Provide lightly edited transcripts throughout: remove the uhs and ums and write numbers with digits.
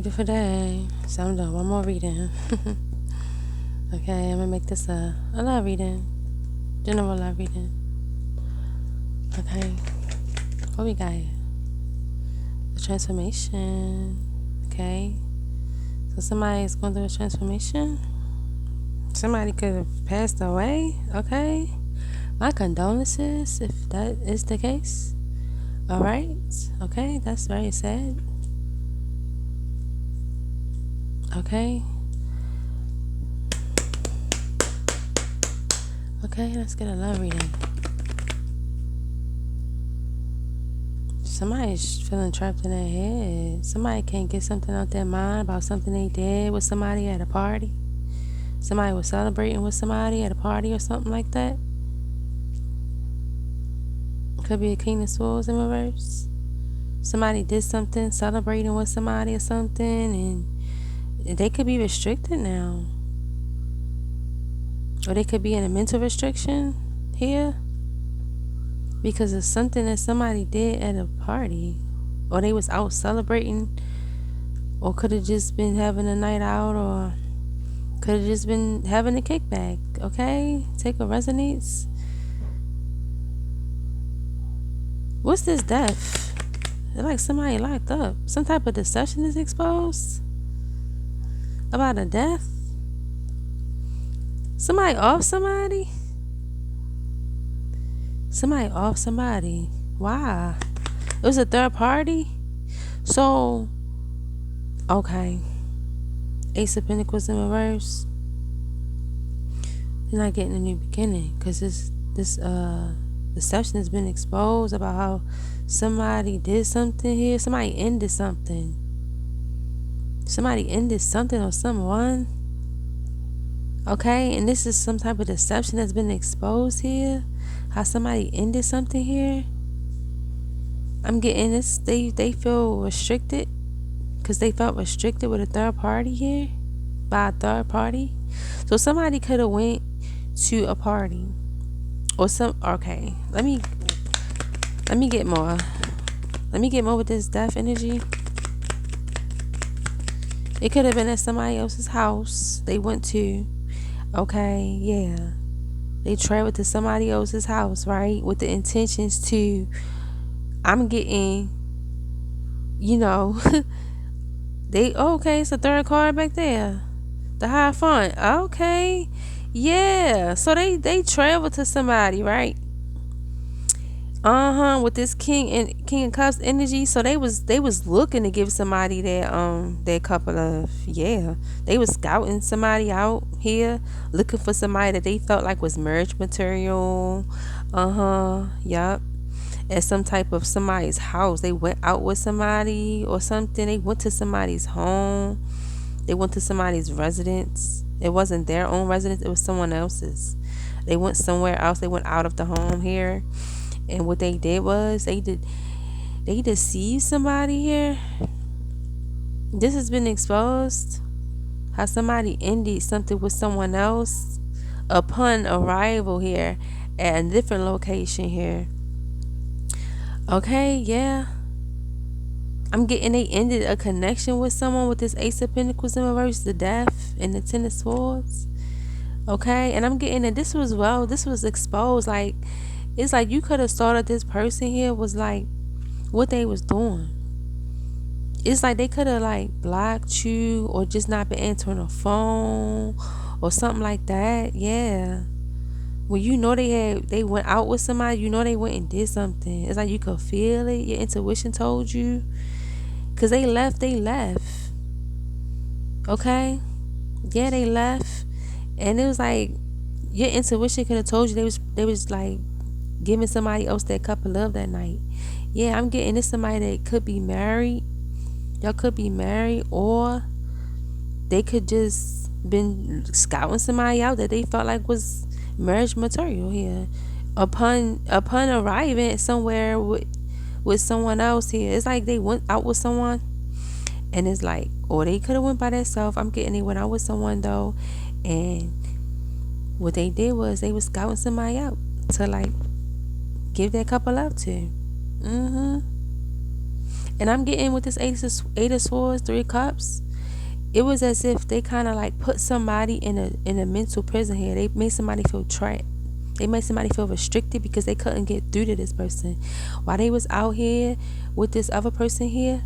Beautiful day. So I'm doing one more reading. Okay, I'm gonna make this a love reading. General love reading. Okay. What we got here? The transformation. Okay. So somebody's going through a transformation. Somebody could have passed away. Okay. My condolences if that is the case. Alright. Okay, that's very sad. Okay. Okay, let's get a love reading. Somebody's feeling trapped in their head. Somebody can't get something out their mind about something they did with somebody at a party. Somebody was celebrating with somebody at a party or something like that. Could be a King of Swords in reverse. Somebody did something, celebrating with somebody or something, and they could be restricted now. Or they could be in a mental restriction here because of something that somebody did at a party. Or they was out celebrating, or could have just been having a night out, or could have just been having a kickback. Okay? Take a resonance. What's this death? It's like somebody locked up. Some type of deception is exposed about a death. Somebody off somebody? Somebody off somebody. Why? It was a third party? So, okay. Ace of Pentacles in reverse. You're not getting a new beginning because this deception has been exposed about how somebody did something here. Somebody ended something. Somebody ended something or someone. Okay, and this is some type of deception that's been exposed here. How somebody ended something here. I'm getting this. They feel restricted because they felt restricted with a third party here, by a third party. So somebody could have went to a party or some. Okay, let me get more. Let me get more with this death energy. It could have been at somebody else's house they went to. Okay, yeah. They traveled to somebody else's house, right? With the intentions to, I'm getting, okay, it's a third card back there. The High Fun. Okay. Yeah. So they traveled to somebody, right? With this King of Cups energy. So they was looking to give somebody their couple of, yeah. They was scouting somebody out here, looking for somebody that they felt like was marriage material. Yup. At some type of somebody's house. They went out with somebody or something. They went to somebody's home. They went to somebody's residence. It wasn't their own residence, it was someone else's. They went somewhere else. They went out of the home here. And what they did was they deceived somebody here. This has been exposed. How somebody ended something with someone else upon arrival here at a different location here. Okay, yeah. I'm getting they ended a connection with someone with this Ace of Pentacles in reverse, the Death, and the Ten of Swords. Okay, and I'm getting that this was exposed. Like, it's like you could have started this person here was like what they was doing. It's like they could have like blocked you or just not been answering the phone or something like that. Yeah. When they went out with somebody, they went and did something. It's like you could feel it. Your intuition told you. Because they left. Okay? Yeah, they left. And it was like your intuition could have told you they was like giving somebody else that cup of love that night. Yeah, I'm getting this somebody that could be married. Y'all could be married, or they could just been scouting somebody out that they felt like was marriage material here. Upon arriving somewhere with someone else here, it's like they went out with someone, and it's like, or they could have went by themselves. I'm getting they went out with someone though, and what they did was they was scouting somebody out to like give that couple love to. And I'm getting with this eight of swords, 3 cups. It was as if they kind of like put somebody in a mental prison here. They made somebody feel trapped. They made somebody feel restricted because they couldn't get through to this person. While they was out here with this other person here,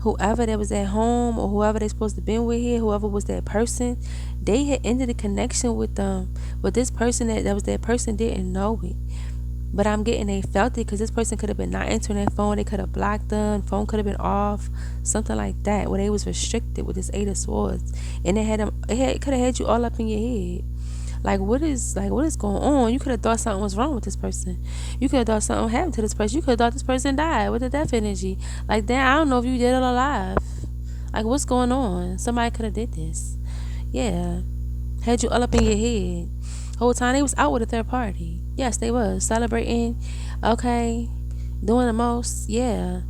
whoever that was at home or whoever they supposed to been with here, whoever was that person, they had ended a connection with them. But this person that was that person didn't know it. But I'm getting they felt it because this person could have been not answering their phone. They could have blocked them. Phone could have been off. Something like that. Where they was restricted with this 8 of swords. And it could have had you all up in your head. Like what is going on? You could have thought something was wrong with this person. You could have thought something happened to this person. You could have thought this person died with the death energy. Like damn, I don't know if you dead or alive. Like what's going on? Somebody could have did this. Yeah. Had you all up in your head. Whole time they was out with a third party. Yes, they was celebrating. Okay. Doing the most. Yeah.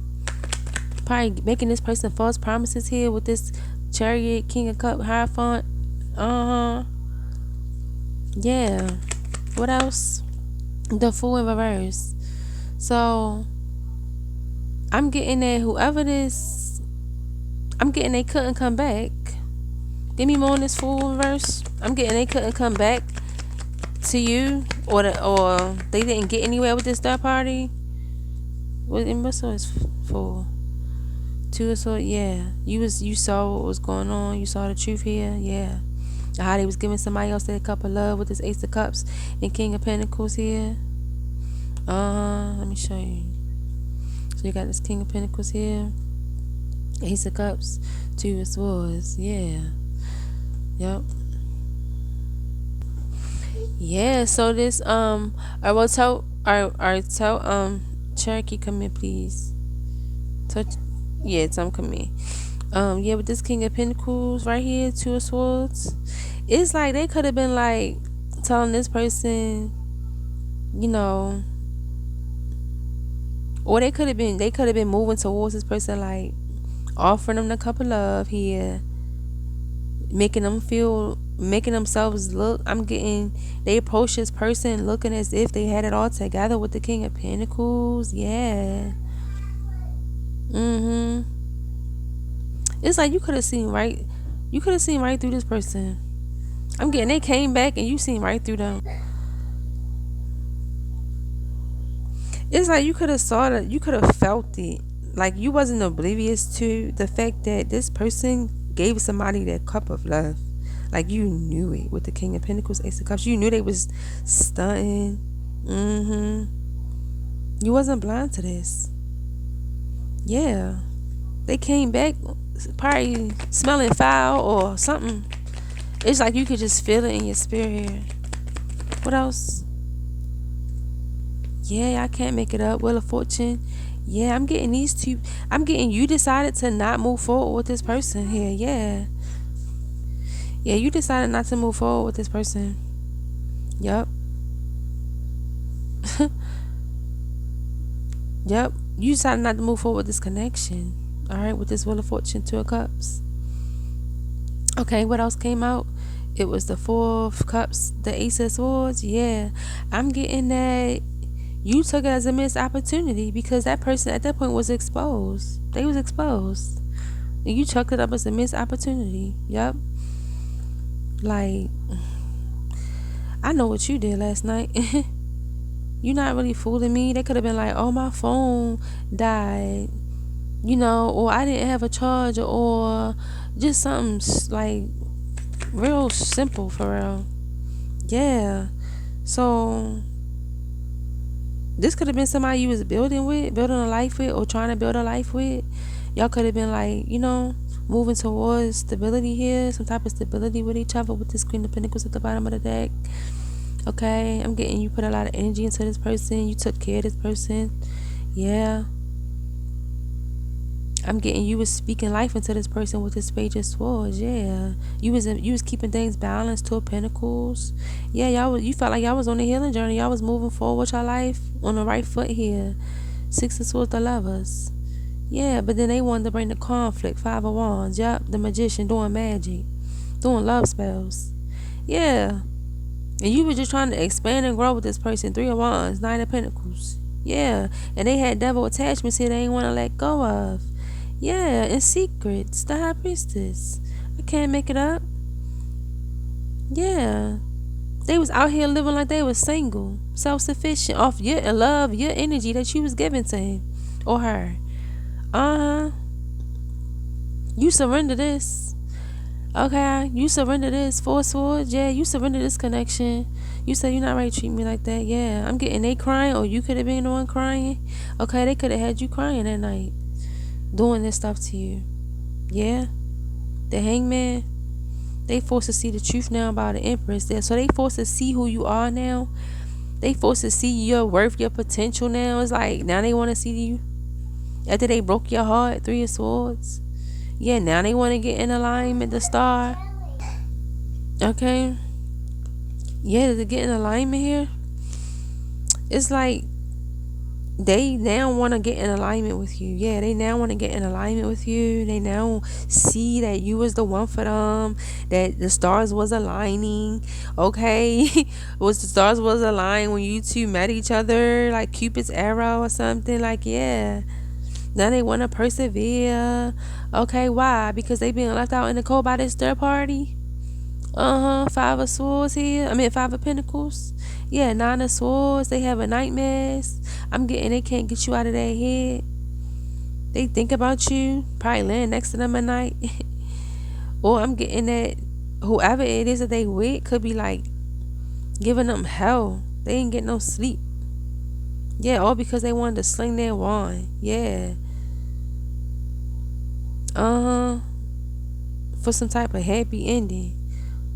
Probably making this person false promises here with this Chariot, King of Cup, Hierophant. Yeah. What else? The Fool in reverse. So I'm getting that whoever this, I'm getting they couldn't come back. Give me more on this Fool in reverse. I'm getting they couldn't come back to you, or they didn't get anywhere with this third party. What so is Fool? 2 of Swords. Yeah. You saw what was going on. You saw the truth here. Yeah. How they was giving somebody else that cup of love with this Ace of Cups and King of Pentacles here. Let me show you. So you got this King of Pentacles here, Ace of Cups, 2 of Swords. Yeah. Yep. Yeah. So this I will tell Cherokee, come in please. Yeah, Tom, come in. Yeah, with this King of Pentacles right here, 2 of Swords, it's like they could have been like telling this person, you know, or they could have been moving towards this person, like offering them the cup of love here, making themselves look. I'm getting they approach this person looking as if they had it all together with the King of Pentacles. Yeah. It's like you could have seen right through this person. I'm getting they came back and you seen right through them. It's like you could have saw it, you could have felt it. Like you wasn't oblivious to the fact that this person gave somebody that cup of love. Like you knew it with the King of Pentacles, Ace of Cups. You knew they was stunting. You wasn't blind to this. Yeah. They came back probably smelling foul or something. It's like you could just feel it in your spirit. What else? Yeah, I can't make it up. Wheel of Fortune. Yeah, I'm getting these two. I'm getting you decided to not move forward with this person here. Yeah. Yeah, you decided not to move forward with this person. Yup. Yep. You decided not to move forward with this connection. Alright, with this Wheel of Fortune, 2 of Cups. Okay, what else came out? It was the 4 of Cups, the Ace of Swords. Yeah. I'm getting that you took it as a missed opportunity because that person at that point was exposed. They was exposed. And you chucked it up as a missed opportunity. Yep. Like, I know what you did last night. You're not really fooling me. They could have been like, oh, my phone died, you know, or I didn't have a charger, or just something like real simple for real. Yeah. So this could have been somebody you was building a life with, or trying to build a life with. Y'all could have been like, you know, moving towards stability here, some type of stability with each other with this Queen of Pentacles at the bottom of the deck. Okay, I'm getting you put a lot of energy into this person. You took care of this person. Yeah. I'm getting you was speaking life into this person with this Page of Swords. Yeah. You was keeping things balanced, 2 of Pentacles. Yeah, you felt like y'all was on a healing journey. Y'all was moving forward with your life on the right foot here. 6 of Swords, the Lovers. Yeah, but then they wanted to bring the conflict. 5 of Wands. Yep, the Magician doing magic, doing love spells. Yeah. And you were just trying to expand and grow with this person. 3 of Wands, 9 of Pentacles. Yeah, and they had devil attachments here they ain't want to let go of. Yeah, in secrets, the high priestess. I can't make it up. Yeah, they was out here living like they was single, self-sufficient, off your love, your energy that you was giving to him or her. Uh-huh. You surrender this. Okay, you surrender this. Four swords, yeah, you surrender this connection. You say you're not ready to treat me like that. Yeah, I'm getting they crying, or you could have been the one crying. Okay, they could have had you crying that night, doing this stuff to you. Yeah, the hangman. They forced to see the truth now about the empress. There, so they forced to see who you are now. They forced to see your worth, your potential now. It's like now they want to see you. After they broke your heart, Three of Swords. Yeah, now they want to get in alignment, the star. Okay. Yeah, to get in alignment here. It's like they now want to get in alignment with you. Yeah, they now want to get in alignment with you. They now see that you was the one for them, that the stars was aligning. Okay. The stars was aligned when you two met each other, like Cupid's arrow or something. Like, yeah, now they want to persevere. Okay, why? Because they being left out in the cold by this third party. Five of Swords here. I mean, Five of Pentacles. Yeah, Nine of Swords. They have a nightmares. I'm getting they can't get you out of their head. They think about you. Probably laying next to them at night. Or I'm getting that whoever it is that they with could be like giving them hell. They ain't getting no sleep. Yeah, all because they wanted to sling their wand. Yeah. For some type of happy ending.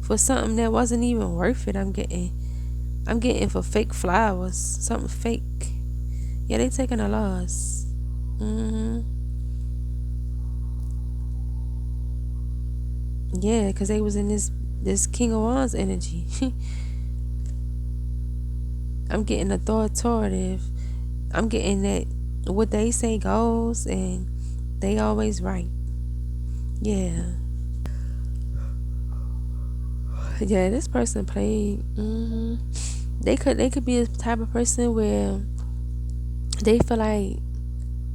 For something that wasn't even worth it. I'm getting for fake flowers. Something fake. Yeah, they taking a loss. Yeah, because they was in this King of Wands energy. I'm getting authoritative. I'm getting that what they say goes, and they always right. Yeah. Yeah, this person played. They could be a type of person where they feel like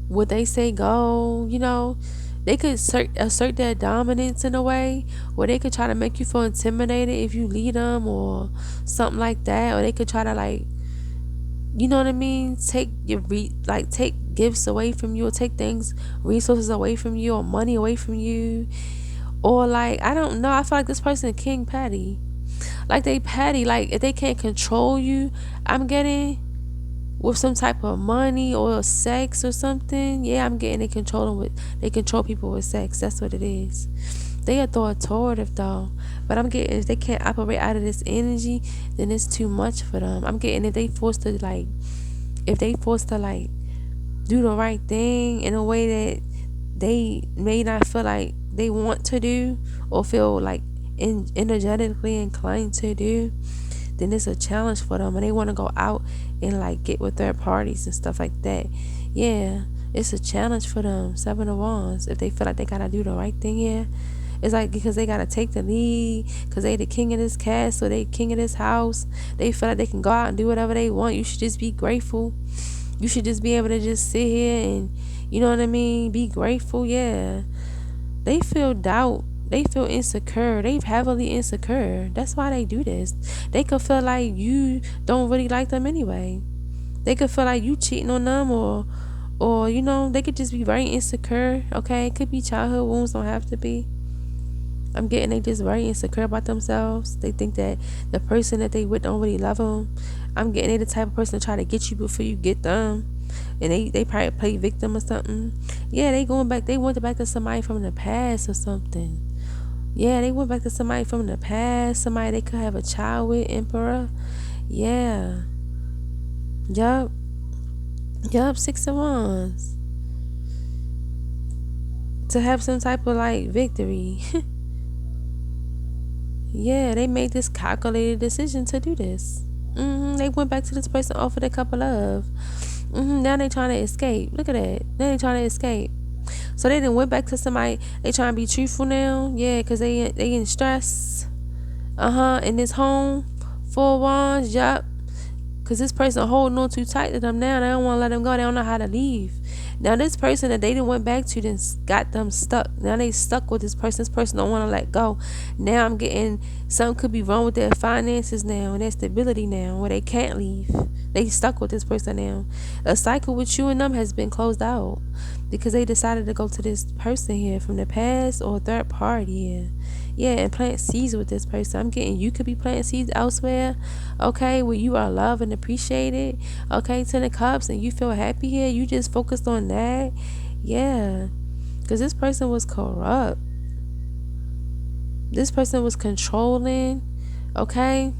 what they say go. You know, they could assert their dominance in a way where they could try to make you feel intimidated if you lead them or something like that, or they could try to like, you know what I mean, take your take gifts away from you, or take things, resources away from you, or money away from you. Or like, I don't know, I feel like this person king petty. Like they petty, like if they can't control you, I'm getting with some type of money or sex or something. Yeah, I'm getting they control people with sex. That's what it is. They authoritative though. But I'm getting if they can't operate out of this energy, then it's too much for them. I'm getting if they forced to do the right thing in a way that they may not feel like they want to do, or feel like energetically inclined to do, then it's a challenge for them, and they want to go out and like get with third parties and stuff like that. Yeah, it's a challenge for them. Seven of Wands. If they feel like they gotta do the right thing, yeah, it's like because they gotta take the lead, because they the king of this castle, they king of this house. They feel like they can go out and do whatever they want. You should just be grateful. You should just be able to just sit here and, you know what I mean, be grateful. Yeah. They feel doubt. They feel insecure. They heavily insecure. That's why they do this. They could feel like you don't really like them anyway. They could feel like you cheating on them, or you know, they could just be very insecure. Okay, it could be childhood wounds. Don't have to be. I'm getting they just very insecure about themselves. They think that the person that they with don't really love them. I'm getting they the type of person to try to get you before you get them. And they probably play victim or something. Yeah, they went back to somebody from the past or something. Yeah, they went back to somebody from the past. Somebody they could have a child with, Emperor. Yeah. Yup. Six of Wands. To have some type of like victory. Yeah, they made this calculated decision to do this. They went back to this person, offered a couple of. Now they trying to escape. Look at that. Now they trying to escape. So they done went back to somebody. They trying to be truthful now. Yeah, because they in stress. In this home. 4 Wands. Yup. because this person holding on too tight to them now. They don't want to let them go. They don't know how to leave. Now this person that they didn't went back to then got them stuck. Now they stuck with this person. This person don't want to let go. Now I'm getting something could be wrong with their finances now and their stability now, where they can't leave. They stuck with this person now. A cycle with you and them has been closed out because they decided to go to this person here from the past or third party here. Yeah, and plant seeds with this person. I'm getting you could be planting seeds elsewhere, okay, where you are loved and appreciated, okay, 10 of Cups, and you feel happy here. You just focused on that. Yeah, because this person was corrupt. This person was controlling, okay.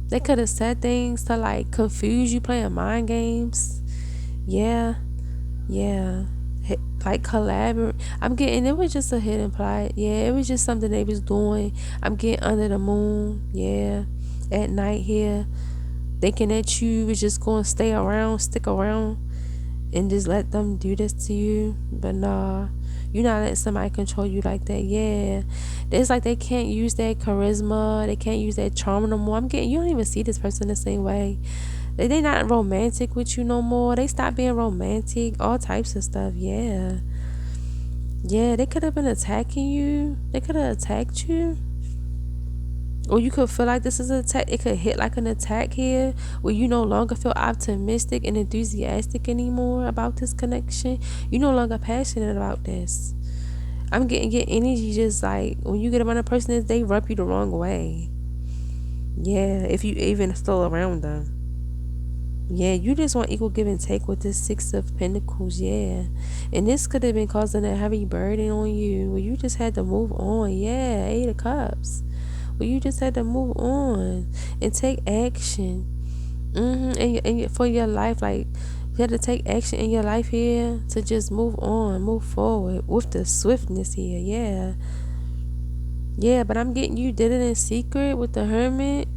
They could have said things to like confuse you, playing mind games. Yeah, like collaborate. I'm getting it was just a hidden plot. Yeah, it was just something they was doing. I'm getting under the moon. Yeah, at night here, thinking that you was just gonna stay around, stick around, and just let them do this to you. But nah, you're not letting somebody control you like that. Yeah, it's like they can't use that charisma. They can't use that charm no more. I'm getting you don't even see this person the same way. They not romantic with you no more. They stopped being romantic. All types of stuff. Yeah, they could have been attacking you. They could have attacked you. Or you could feel like this is an attack. It could hit like an attack here, where you no longer feel optimistic and enthusiastic anymore about this connection. You're no longer passionate about this. I'm getting your energy just like when you get around a person, they rub you the wrong way. Yeah, if you even still around them. Yeah, you just want equal give and take with this 6 of Pentacles. Yeah, and this could have been causing a heavy burden on you, where you just had to move on. Yeah, 8 of Cups. Well, you just had to move on and take action. And for your life, like you had to take action in your life here to just move on, move forward with the swiftness here. Yeah, but I'm getting you did it in secret with the Hermit.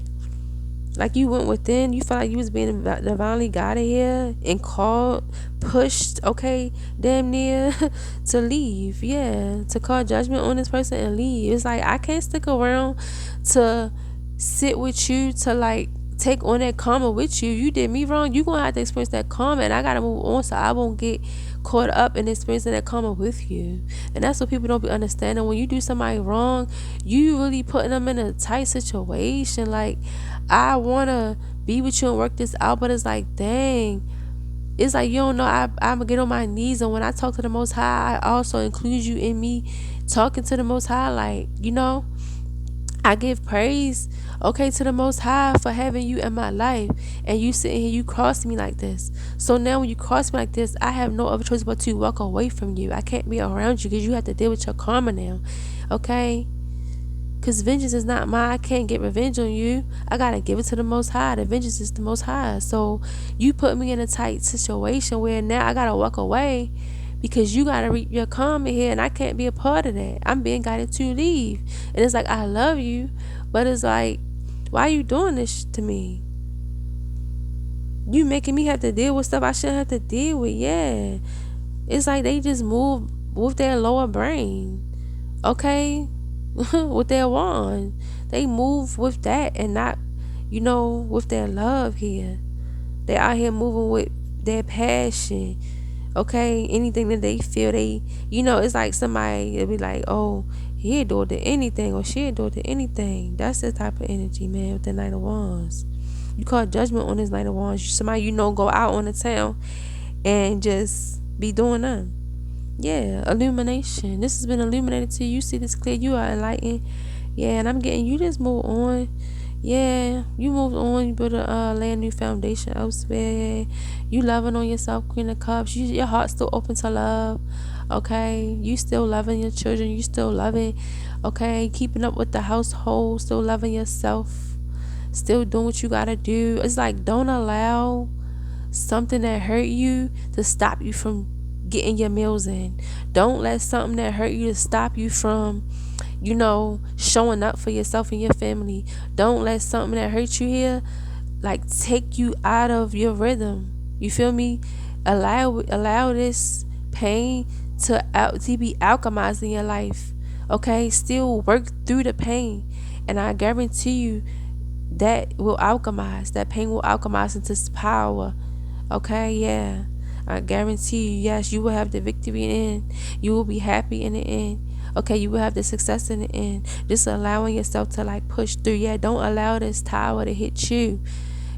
Like you went within, you felt like you was being divinely guided here and called, pushed, okay, damn near to leave. Yeah, to call judgment on this person and leave. It's like I can't stick around to sit with you to like take on that karma with you. You did me wrong. You gonna have to experience that karma, and I gotta move on so I won't get caught up in experiencing that karma with you. And that's what people don't be understanding. When you do somebody wrong, you really putting them in a tight situation. Like I wanna be with you and work this out, but it's like dang. It's like you don't know I'm gonna get on my knees, and when I talk to the Most High, I also include you in me talking to the Most High. Like, you know, I give praise, okay, to the Most High for having you in my life, and you sitting here, you cross me like this. So now when you cross me like this, I have no other choice but to walk away from you. I can't be around you because you have to deal with your karma now, okay? Because vengeance is not mine. I can't get revenge on you. I gotta give it to the Most High. The vengeance is the Most High. So you put me in a tight situation where now I gotta walk away because you gotta reap your karma here, and I can't be a part of that. I'm being guided to leave, and it's like I love you, but it's like, why are you doing this to me? You making me have to deal with stuff I shouldn't have to deal with. Yeah, it's like they just move with their lower brain, okay, with their wand. They move with that and not, you know, with their love here. They out here moving with their passion. Okay, anything that they feel they, you know, it's like somebody will be like, oh, he'll do it to anything or she'll do it to anything. That's the type of energy, man, with the Knight of Wands. You call judgment on this Knight of Wands. Somebody you know go out on the town and just be doing nothing. Yeah, illumination. This has been illuminated to you. You see this clear. You are enlightened. Yeah, and I'm getting you just move on. Yeah, you moved on. You build a lay a new foundation elsewhere. You loving on yourself, Queen of Cups. Your heart's still open to love. Okay, you still loving your children. You still loving. Okay, keeping up with the household. Still loving yourself. Still doing what you gotta do. It's like don't allow something that hurt you to stop you from getting your meals in. Don't let something that hurt you to stop you from, you know, showing up for yourself and your family. Don't let something that hurt you here like take you out of your rhythm. You feel me? Allow this pain to be alchemized in your life. Okay, still work through the pain, and I guarantee you that will alchemize. That pain will alchemize into power. Okay, yeah. I guarantee you, yes, you will have the victory in the end. You will be happy in the end. Okay, you will have the success in the end. Just allowing yourself to like push through. Yeah, don't allow this tower to hit you.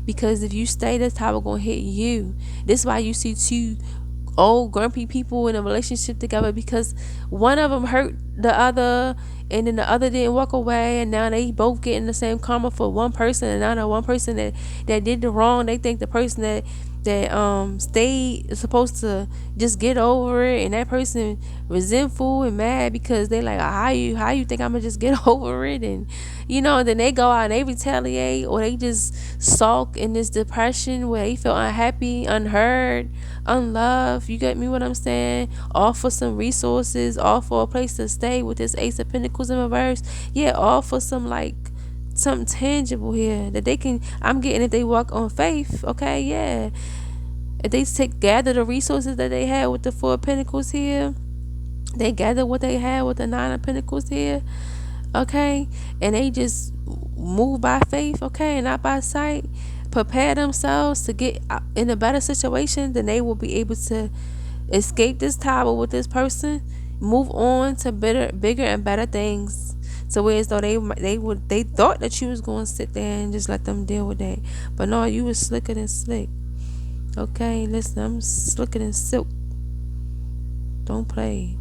Because if you stay, this tower gonna hit you. This is why you see two old grumpy people in a relationship together, because one of them hurt the other, and then the other didn't walk away, and now they both getting the same karma for one person. And now the one person that did the wrong, they think the person that stayed is supposed to just get over it, and that person resentful and mad because they like, how you think I'm gonna just get over it? And then they go out and they retaliate, or they just sulk in this depression where they feel unhappy, unheard, unloved. You get me what I'm saying? All for some resources, all for a place to stay with this Ace of Pentacles in reverse. Yeah, all for some like something tangible here that they can, I'm getting, if they walk on faith. Okay, yeah, if they gather the resources that they had with the Four of Pentacles here, they gather what they had with the Nine of Pentacles here. Okay, and they just move by faith, okay, and not by sight, prepare themselves to get in a better situation, then they will be able to escape this tower with this person, move on to bigger and better things. So whereas though they thought that you was going to sit there and just let them deal with that, but no, you was slicker than slick. Okay, listen, I'm slicker than silk. Don't play.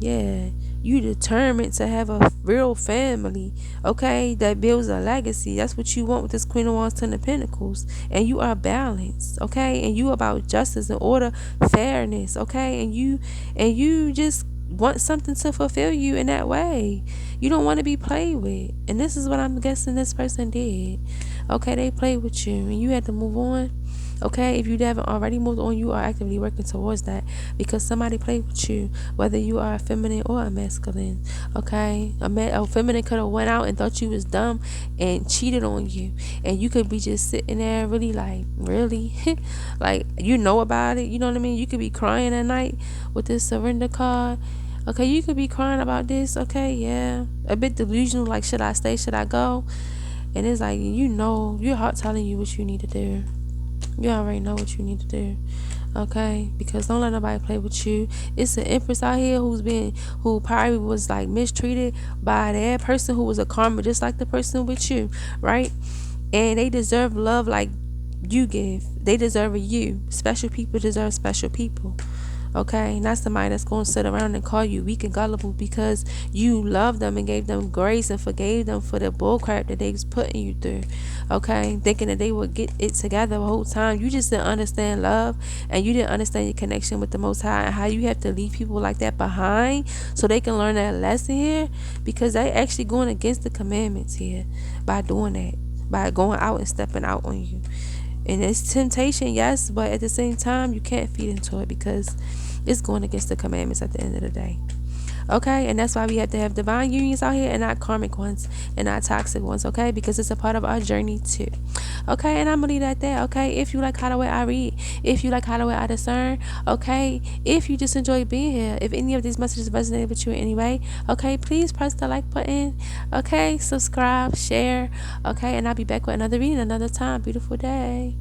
Yeah, you determined to have a real family, okay, that builds a legacy. That's what you want with this Queen of Wands, Ten of Pentacles. And you are balanced, okay, and you about justice and order, fairness, okay, and you just want something to fulfill you in that way. You don't want to be played with, and this is what I'm guessing this person did. Okay, they played with you and you had to move on. Okay, if you haven't already moved on, you are actively working towards that, because somebody played with you, whether you are a feminine or a masculine. Okay, a feminine could have went out and thought you was dumb and cheated on you, and you could be just sitting there really like, really like, about it. You know what I mean? You could be crying at night with this surrender card. Okay, you could be crying about this. Okay, yeah, a bit delusional, like, should I stay, should I go? And it's like, your heart telling you what you need to do. You already know what you need to do. Okay, because don't let nobody play with you. It's an empress out here who probably was like mistreated by that person who was a karma just like the person with you, right? And they deserve love like you give. They deserve you. Special people deserve special people. Okay, not somebody that's going to sit around and call you weak and gullible because you loved them and gave them grace and forgave them for the bullcrap that they was putting you through. Okay, thinking that they would get it together the whole time. You just didn't understand love, and you didn't understand your connection with the Most High, and how you have to leave people like that behind so they can learn that lesson here, because they actually going against the commandments here by doing that, by going out and stepping out on you. And it's temptation, yes, but at the same time, you can't feed into it because it's going against the commandments at the end of the day. Okay, and that's why we have to have divine unions out here and not karmic ones and not toxic ones, okay, because it's a part of our journey too. Okay, and I'm gonna leave that there. Okay, if you like how the way I read, if you like how the way I discern, okay, if you just enjoy being here, if any of these messages resonated with you in any way, okay, please press the like button, okay, subscribe, share, okay, and I'll be back with another reading another time. Beautiful day.